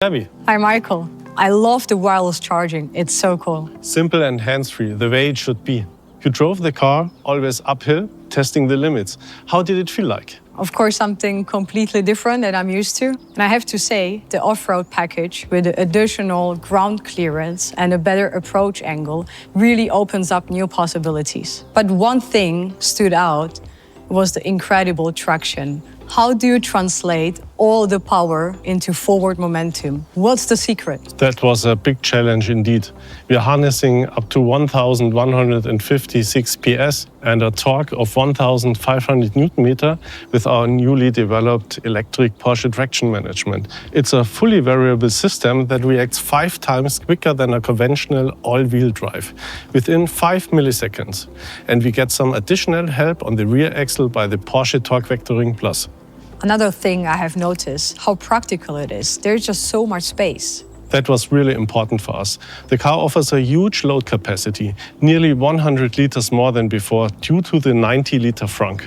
Gabby. Hi, Michael. I love the wireless charging. It's so cool. Simple and hands-free, the way it should be. You drove the car always uphill, testing the limits. How did it feel like? Of course, something completely different that I'm used to. And I have to say, the off-road package with the additional ground clearance and a better approach angle really opens up new possibilities. But one thing stood out was the incredible traction. How do you translate all the power into forward momentum? What's the secret? That was a big challenge indeed. We are harnessing up to 1,156 PS and a torque of 1,500 Newton meter with our newly developed electric Porsche traction management. It's a fully variable system that reacts 5 times quicker than a conventional all-wheel drive, within 5 milliseconds. And we get some additional help on the rear axle by the Porsche Torque Vectoring Plus. Another thing I have noticed, how practical it is. There's just so much space. That was really important for us. The car offers a huge load capacity, nearly 100 liters more than before, due to the 90-liter frunk.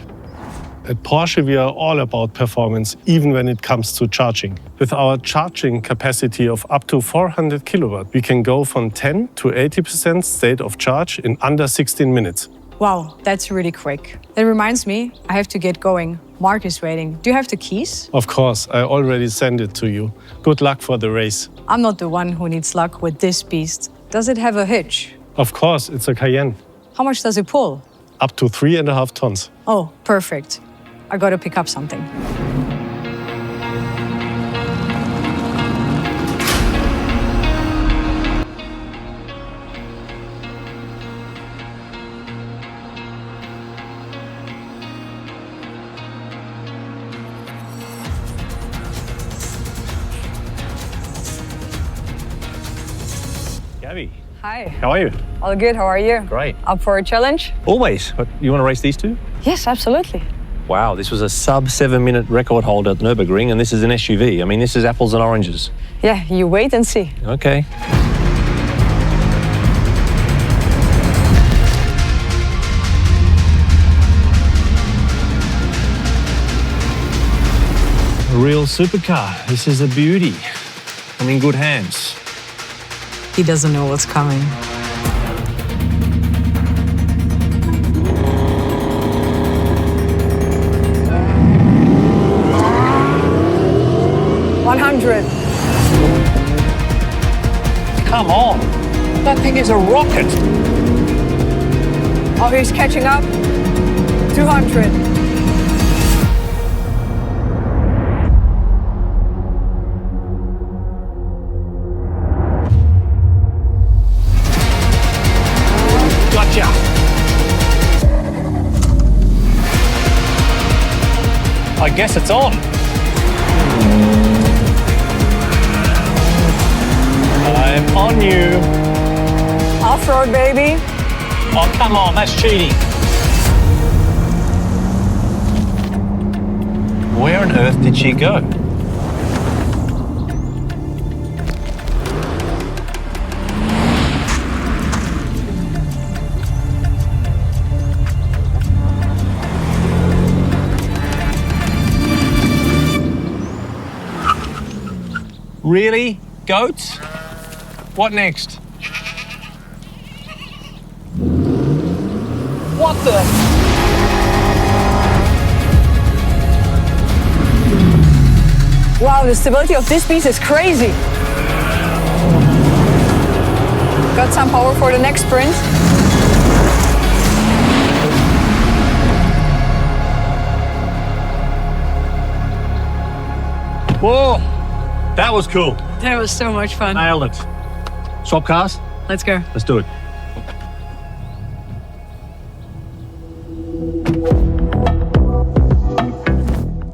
At Porsche, we are all about performance, even when it comes to charging. With our charging capacity of up to 400 kilowatt, we can go from 10 to 80% state of charge in under 16 minutes. Wow, that's really quick. That reminds me, I have to get going. Mark is waiting. Do you have the keys? Of course, I already sent it to you. Good luck for the race. I'm not the one who needs luck with this beast. Does it have a hitch? Of course, it's a Cayenne. How much does it pull? Up to 3.5 tons. Oh, perfect. I gotta pick up something. Gabby, Hi. how are you? All good, how are you? Great. Up for a challenge? Always. But you want to race these two? Yes, absolutely. Wow, this was a sub 7-minute record holder at Nürburgring, and this is an SUV. I mean, this is apples and oranges. Yeah, you wait and see. Okay. A real supercar. This is a beauty. I'm in good hands. He doesn't know what's coming. Come on. That thing is a rocket. Oh, he's catching up. 200. Gotcha. I guess it's on. I'm on you. Off-road, baby. Oh, come on, that's cheating. Where on earth did she go? Really? Goats? What next? What the? Wow, the stability of this piece is crazy. Got some power for the next sprint. Whoa! That was cool. That was so much fun. Nailed it. Swap cars? Let's go. Let's do it.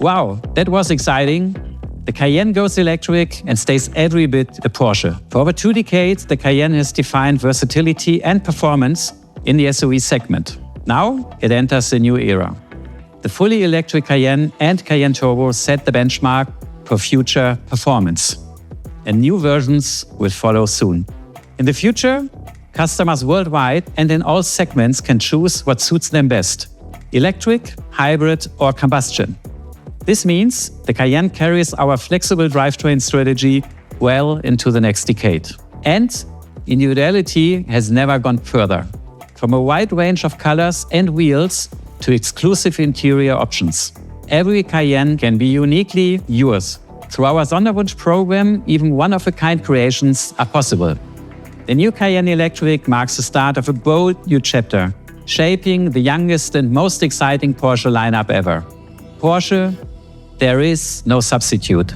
Wow, that was exciting. The Cayenne goes electric and stays every bit a Porsche. For over 2 decades, the Cayenne has defined versatility and performance in the SUV segment. Now it enters a new era. The fully electric Cayenne and Cayenne Turbo set the benchmark for future performance. And new versions will follow soon. In the future, customers worldwide and in all segments can choose what suits them best: electric, hybrid, or combustion. This means the Cayenne carries our flexible drivetrain strategy well into the next decade. And individuality has never gone further. From a wide range of colors and wheels to exclusive interior options. Every Cayenne can be uniquely yours. Through our Sonderwunsch program, even one-of-a-kind creations are possible. The new Cayenne Electric marks the start of a bold new chapter, shaping the youngest and most exciting Porsche lineup ever. Porsche, there is no substitute.